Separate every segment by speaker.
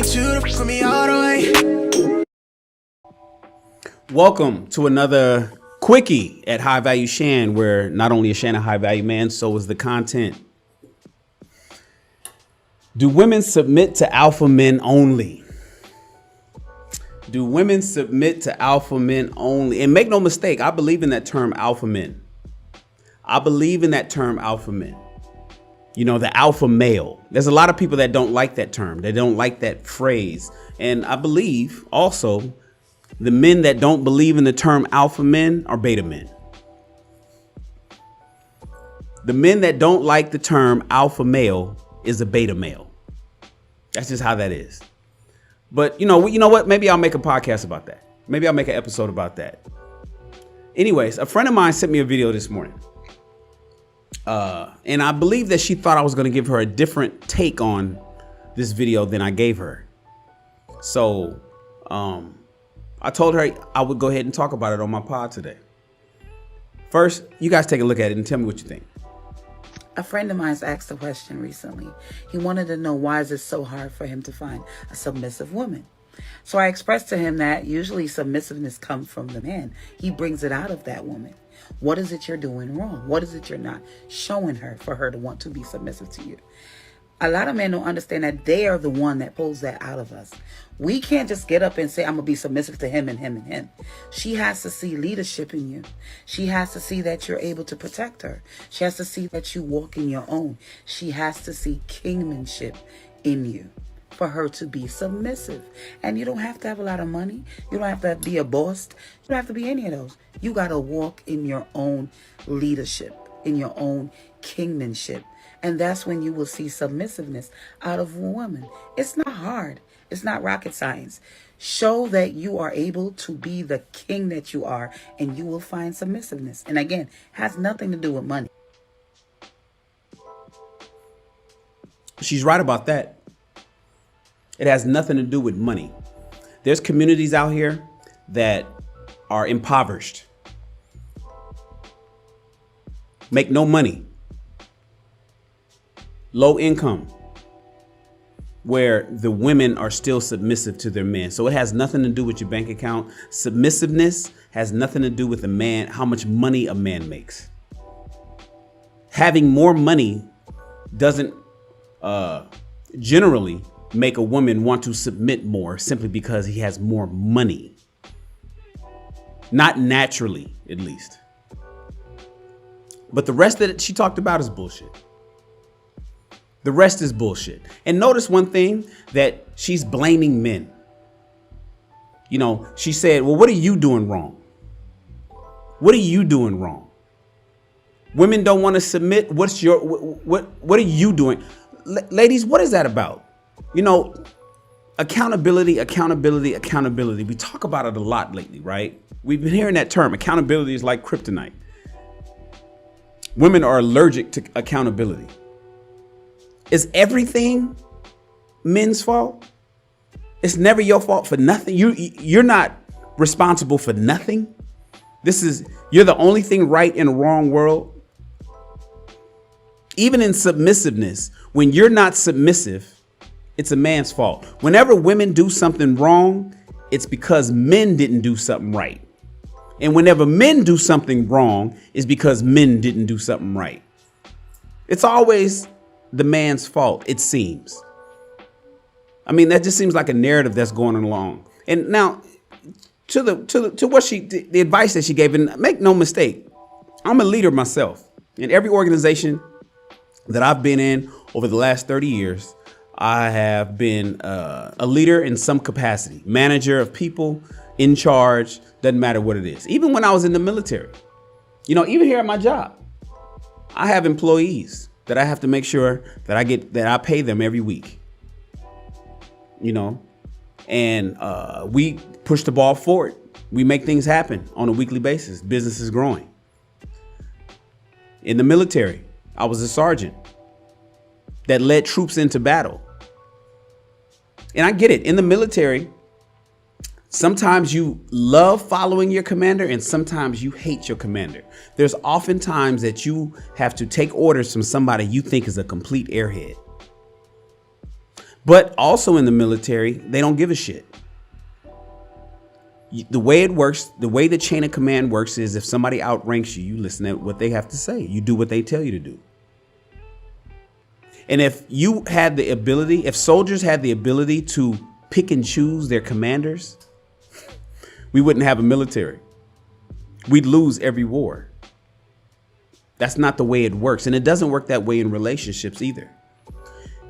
Speaker 1: want you to fuck with me all the way.
Speaker 2: Welcome to another quickie at High Value Shan, where not only is Shan a high value man, so is the content. Do women submit to alpha men only? Do women submit to alpha men only? And make no mistake, I believe in that term alpha men. I believe in that term alpha men. You know, the alpha male. There's a lot of people that don't like that term. They don't like that phrase. And I believe also the men that don't believe in the term alpha men are beta men. The men that don't like the term alpha male is a beta male. That's just how that is. But you know what? Maybe I'll make a podcast about that. Maybe I'll make an episode about that. Anyways, a friend of mine sent me a video this morning. And I believe that she thought I was going to give her a different take on this video than I gave her. So I told her I would go ahead and talk about it on my pod today. First, you guys take a look at it and tell me what you think.
Speaker 3: A friend of mine's asked a question recently. He wanted to know, why is it so hard for him to find a submissive woman? So I expressed to him that usually submissiveness comes from the man. He brings it out of that woman. What is it you're doing wrong? What is it you're not showing her for her to want to be submissive to you? A lot of men don't understand that they are the one that pulls that out of us. We can't just get up and say, I'm going to be submissive to him and him and him. She has to see leadership in you. She has to see that you're able to protect her. She has to see that you walk in your own. She has to see kingmanship in you for her to be submissive. And you don't have to have a lot of money. You don't have to be a boss. You don't have to be any of those. You got to walk in your own leadership, in your own kingmanship. And that's when you will see submissiveness out of a woman. It's not hard. It's not rocket science. Show that you are able to be the king that you are, and you will find submissiveness. And again, has nothing to do with money.
Speaker 2: She's right about that. It has nothing to do with money. There's communities out here that are impoverished, make no money, low income, where the women are still submissive to their men. So it has nothing to do with your bank account. Submissiveness has nothing to do with a man, how much money a man makes. Having more money doesn't generally make a woman want to submit more simply because he has more money. Not naturally, at least. But the rest that she talked about is bullshit. The rest is bullshit. And notice one thing, that she's blaming men. You know, she said, well, what are you doing wrong? What are you doing wrong? Women don't want to submit. What are you doing? Ladies, what is that about? You know, accountability. We talk about it a lot lately, right? We've been hearing that term. Accountability is like kryptonite. Women are allergic to accountability. Is everything men's fault? It's never your fault for nothing. You're not responsible for nothing. You're the only thing right in a wrong world. Even in submissiveness, when you're not submissive, it's a man's fault. Whenever women do something wrong, it's because men didn't do something right. And whenever men do something wrong, it's because men didn't do something right. It's always the man's fault, it seems. I mean, that just seems like a narrative that's going along. And now, to the advice that she gave, and make no mistake, I'm a leader myself. In every organization that I've been in over the last 30 years, I have been a leader in some capacity, manager of people, in charge, doesn't matter what it is. Even when I was in the military, you know, even here at my job, I have employees that I have to make sure that I pay them every week, you know, and we push the ball forward. We make things happen on a weekly basis. Business is growing. In the military, I was a sergeant that led troops into battle. And I get it. In the military, sometimes you love following your commander and sometimes you hate your commander. There's often times that you have to take orders from somebody you think is a complete airhead. But also in the military, they don't give a shit. The way it works, the way the chain of command works is if somebody outranks you, you listen to what they have to say. You do what they tell you to do. And if you had the ability, if soldiers had the ability to pick and choose their commanders, we wouldn't have a military. We'd lose every war. That's not the way it works. And it doesn't work that way in relationships either.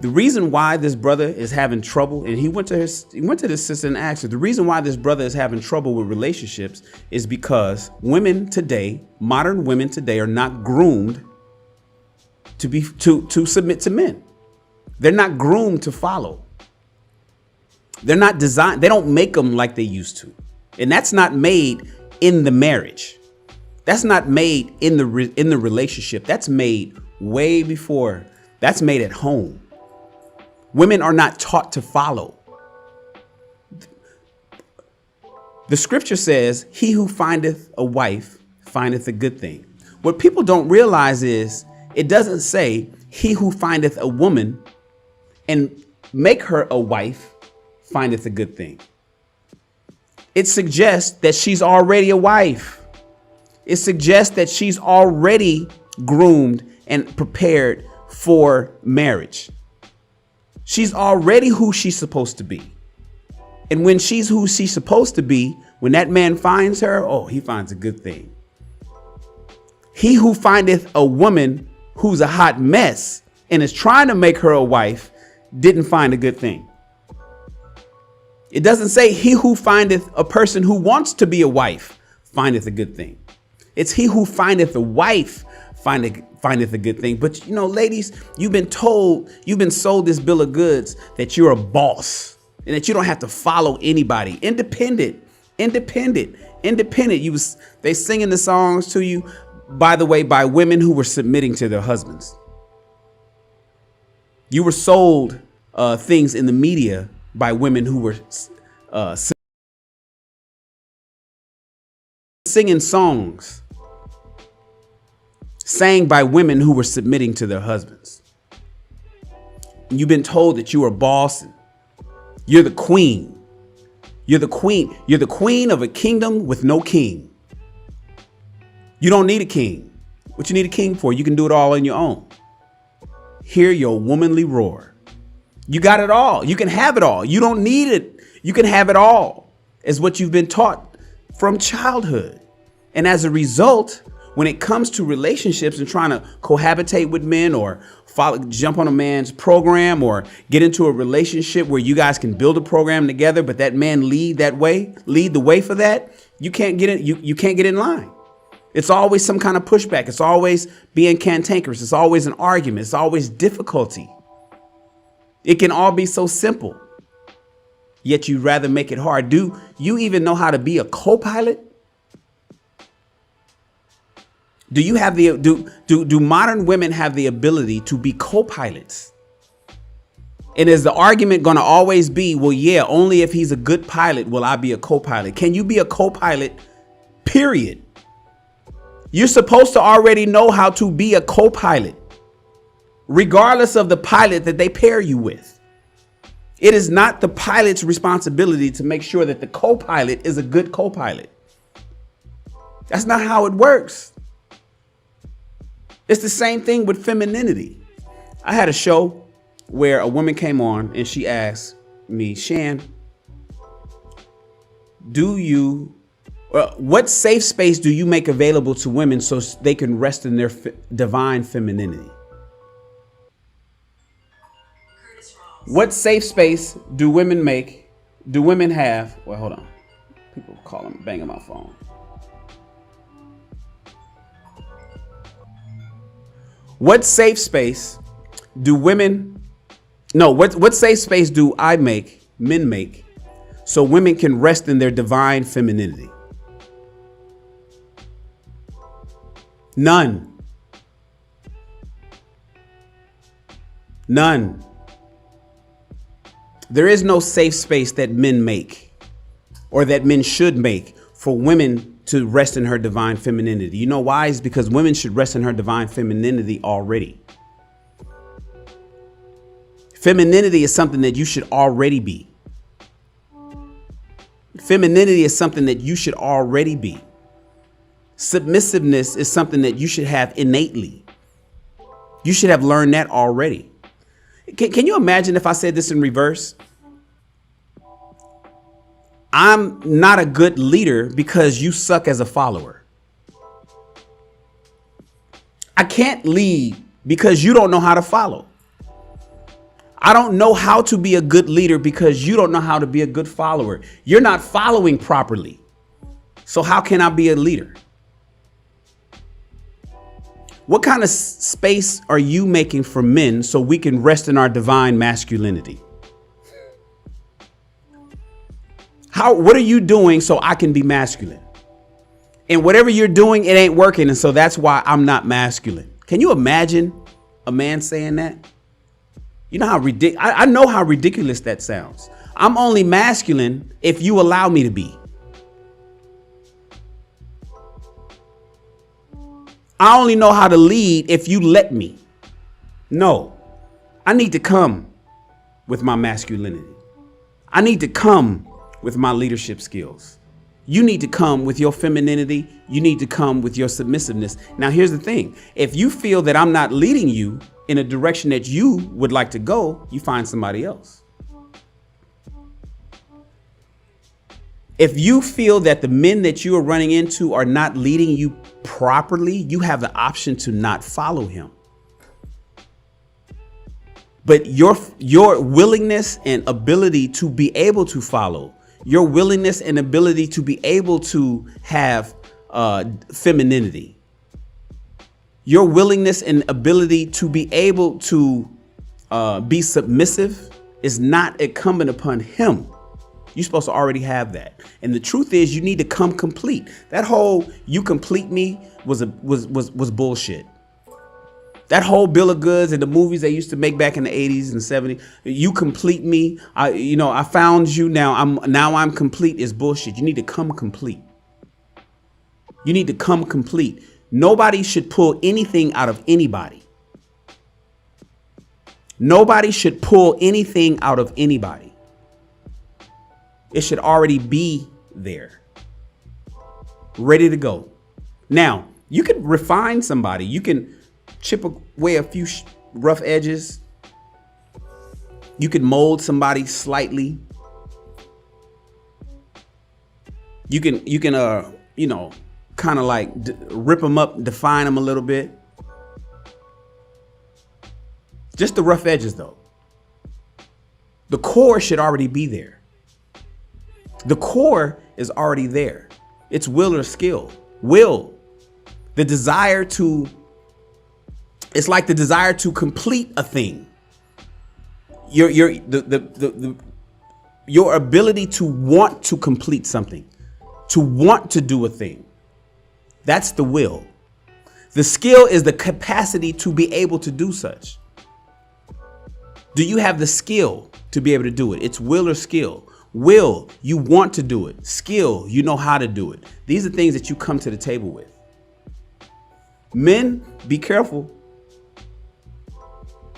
Speaker 2: The reason why this brother is having trouble, and he went to this sister and asked her, the reason why this brother is having trouble with relationships is because women today, modern women today, are not groomed to submit to men. They're not groomed to follow. They're not designed. They don't make them like they used to. And that's not made in the marriage. That's not made in the relationship. That's made way before. That's made at home. Women are not taught to follow. The scripture says, he who findeth a wife findeth a good thing. What people don't realize is it doesn't say he who findeth a woman and make her a wife findeth a good thing. It suggests that she's already a wife. It suggests that she's already groomed and prepared for marriage. She's already who she's supposed to be. And when she's who she's supposed to be, when that man finds her, oh, he finds a good thing. He who findeth a woman who's a hot mess and is trying to make her a wife didn't find a good thing. It doesn't say he who findeth a person who wants to be a wife findeth a good thing. It's he who findeth a wife findeth a good thing. But, you know, ladies, you've been sold this bill of goods that you're a boss and that you don't have to follow anybody. Independent. They singing the songs to you, by the way, by women who were submitting to their husbands. You were sold things in the media by women who were singing songs sang by women who were submitting to their husbands. You've been told that you are boss. You're the queen. You're the queen. You're the queen of a kingdom with no king. You don't need a king. What you need a king for? You can do it all on your own. Hear your womanly roar. You got it all. You can have it all. You don't need it. You can have it all, is what you've been taught from childhood. And as a result, when it comes to relationships and trying to cohabitate with men or jump on a man's program or get into a relationship where you guys can build a program together, but that man lead the way for that, you can't get in. You can't get in line. It's always some kind of pushback. It's always being cantankerous. It's always an argument. It's always difficulty. It can all be so simple, yet you'd rather make it hard. Do you even know how to be a co-pilot? Do you have do modern women have the ability to be co-pilots? And is the argument going to always be, well, yeah, only if he's a good pilot will I be a co-pilot? Can you be a co-pilot, period? You're supposed to already know how to be a co-pilot, regardless of the pilot that they pair you with. It is not the pilot's responsibility to make sure that the co-pilot is a good co-pilot. That's not how it works. It's the same thing with femininity. I had a show where a woman came on and she asked me, Shan, what safe space do you make available to women so they can rest in their divine femininity? What safe space do women have? Well, hold on. People calling, banging my phone. What safe space do what safe space do men make, so women can rest in their divine femininity? None. There is no safe space that men make or that men should make for women to rest in her divine femininity. You know why? It's because women should rest in her divine femininity already. Femininity is something that you should already be. Femininity is something that you should already be. Submissiveness is something that you should have innately. You should have learned that already. Can you imagine if I said this in reverse? I'm not a good leader because you suck as a follower. I can't lead because you don't know how to follow. I don't know how to be a good leader because you don't know how to be a good follower. You're not following properly. So how can I be a leader? What kind of space are you making for men so we can rest in our divine masculinity? What are you doing so I can be masculine? And whatever you're doing, it ain't working. And so that's why I'm not masculine. Can you imagine a man saying that? You know how ridiculous, I know how ridiculous that sounds. I'm only masculine if you allow me to be. I only know how to lead if you let me. No, I need to come with my masculinity. I need to come with my leadership skills. You need to come with your femininity. You need to come with your submissiveness. Now, here's the thing. If you feel that I'm not leading you in a direction that you would like to go, you find somebody else. If you feel that the men that you are running into are not leading you properly, you have the option to not follow him. But your willingness and ability to be able to follow, your willingness and ability to be able to have femininity, your willingness and ability to be able to be submissive is not incumbent upon him. You're supposed to already have that. And the truth is you need to come complete. That whole "you complete me" was bullshit. That whole bill of goods and the movies they used to make back in the 80s and 70s, "you complete me. I found you. Now I'm complete" is bullshit. You need to come complete. You need to come complete. Nobody should pull anything out of anybody. Nobody should pull anything out of anybody. It should already be there, ready to go. Now, you can refine somebody. You can chip away a few rough edges. You can mold somebody slightly. You can kind of like rip them up, define them a little bit. Just the rough edges, though. The core should already be there. The core is already there. It's will or skill. Will. The desire to, it's like the desire to complete a thing. Your ability to want to complete something, to want to do a thing. That's the will. The skill is the capacity to be able to do such. Do you have the skill to be able to do it? It's will or skill. Will, you want to do it. Skill, you know how to do it. These are things that you come to the table with. Men, be careful.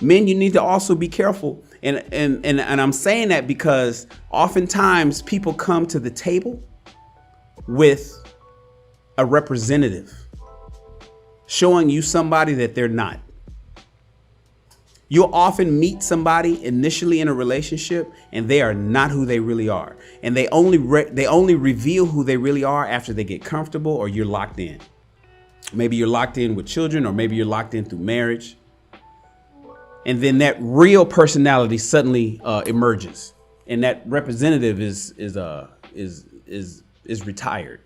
Speaker 2: Men, you need to also be careful. And I'm saying that because oftentimes people come to the table with a representative showing you somebody that they're not. You'll often meet somebody initially in a relationship and they are not who they really are. And they only reveal who they really are after they get comfortable or you're locked in. Maybe you're locked in with children, or maybe you're locked in through marriage. And then that real personality suddenly emerges, and that representative is retired.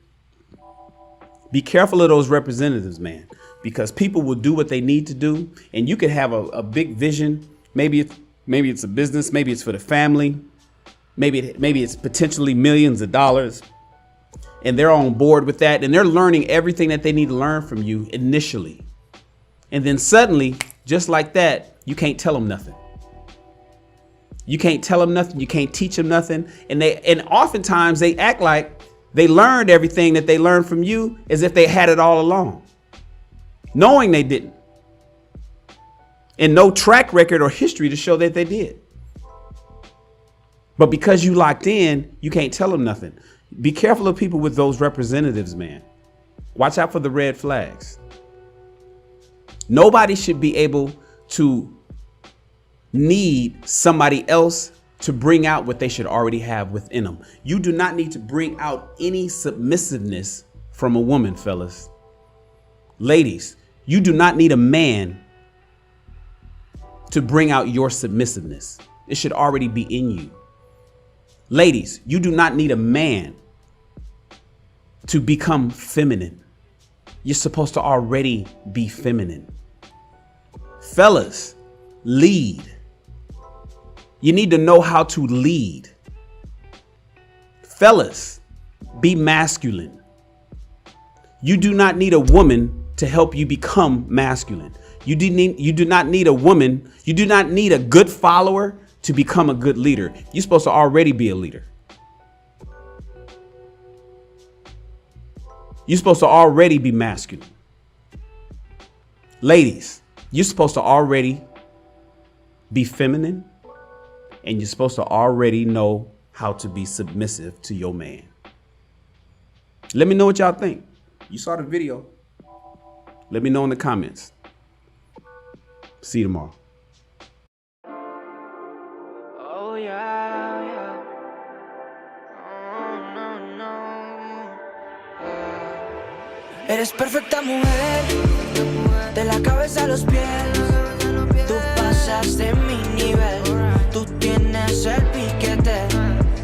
Speaker 2: Be careful of those representatives, man. Because people will do what they need to do, and you could have a big vision. Maybe it's a business, maybe it's for the family, maybe it's potentially millions of dollars, and they're on board with that, and they're learning everything that they need to learn from you initially, and then suddenly, just like that, you can't tell them nothing. You can't tell them nothing. You can't teach them nothing, and oftentimes they act like they learned everything that they learned from you as if they had it all along, knowing they didn't, and no track record or history to show that they did. But because you locked in, you can't tell them nothing. Be careful of people with those representatives, man. Watch out for the red flags. Nobody should be able to need somebody else to bring out what they should already have within them. You do not need to bring out any submissiveness from a woman, fellas. Ladies, you do not need a man to bring out your submissiveness. It should already be in you. Ladies, you do not need a man to become feminine. You're supposed to already be feminine. Fellas, lead. You need to know how to lead. Fellas, be masculine. You do not need a woman to help you become masculine. You do not need a woman. You do not need a good follower to become a good leader. You're supposed to already be a leader. You're supposed to already be masculine. Ladies, you're supposed to already be feminine, and you're supposed to already know how to be submissive to your man. Let me know what y'all think. You saw the video. Let me know in the comments. See you tomorrow.
Speaker 1: Oh yeah, yeah. Oh no, no. Eres perfecta mujer, de la cabeza a los pies. Tú pasas de mi nivel. Tú tienes el piquete,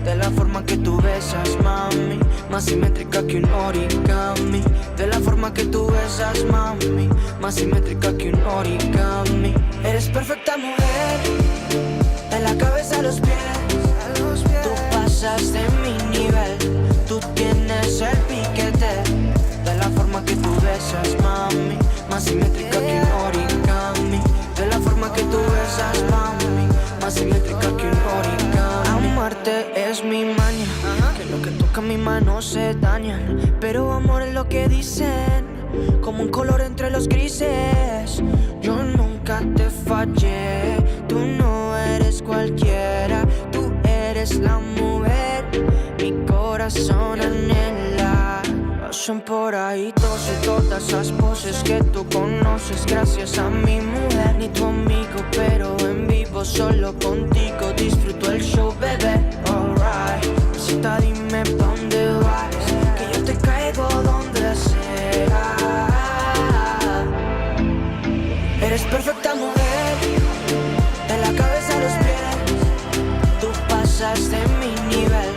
Speaker 1: de la forma que tú besas, mami, más simétrica que un origami. De la forma que tú besas, mami, más simétrica que un origami. Eres perfecta mujer, de la cabeza a los pies. Tú pasas de mi nivel. Tú tienes el piquete, de la forma que tú besas, mami, más simétrica que un origami. De la forma que tú besas, mami, más simétrica que un origami. Amarte es mi maña, que lo que toca mi mano se daña. Pero amor es lo que dicen, como un color entre los grises. Yo nunca te fallé, tú no eres cualquiera. Tú eres la mujer, mi corazón anhela. Pasan por ahí todas esas poses que tú conoces. Gracias a mi mujer, ni tu amigo, pero en vivo solo contigo disfruto el show, bebé. Alright, cita, dime pa' dónde vas, que yo te caigo donde sea. Eres perfecta mujer, de la cabeza a los pies. Tú pasas de mi nivel.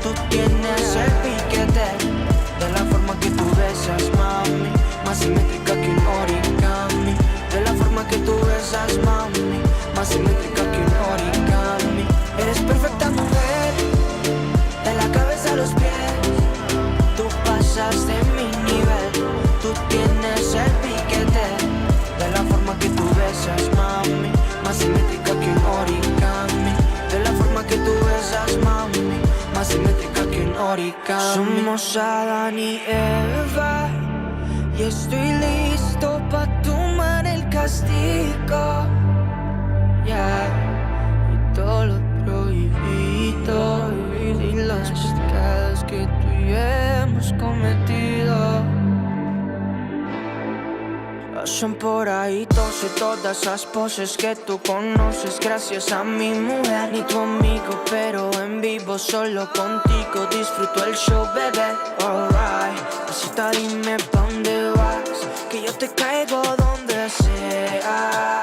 Speaker 1: Tú tienes el piquete, de la forma que tú besas, mami, más simétrica que un origami. De la forma que tú besas, mami, más simétrica que un origami. Eres perfecta mujer, de la cabeza a los pies. Tú pasas de mi nivel. Tú tienes el piquete, de la forma que tú besas, mami, más simétrica que un origami. De la forma que tú besas, mami, más simétrica que un origami. Somos Adán y Eva, y estoy listo pa' tomar el castigo. Yeah. Y todo lo prohibido y las pecados que tú y yo hemos cometido. Pasan por ahí todas esas poses que tú conoces. Gracias a mi mujer, ni tu amigo, pero en vivo solo contigo disfruto el show, bebé. Alright, cita, dime pa' dónde vas, que yo te caigo donde sea.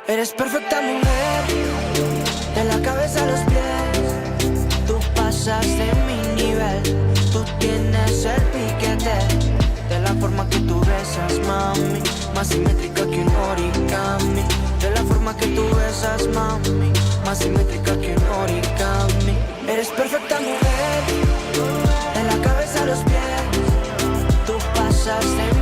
Speaker 1: Eres perfecta mujer, de la cabeza a los pies. Tú pasas de mi nivel. Tú tienes el piquete, de la forma que tú besas, mami, más simétrica que un origami. De la forma que tú besas, mami, más simétrica que un origami. Eres perfecta mujer, de la cabeza a los pies. Tú pasas de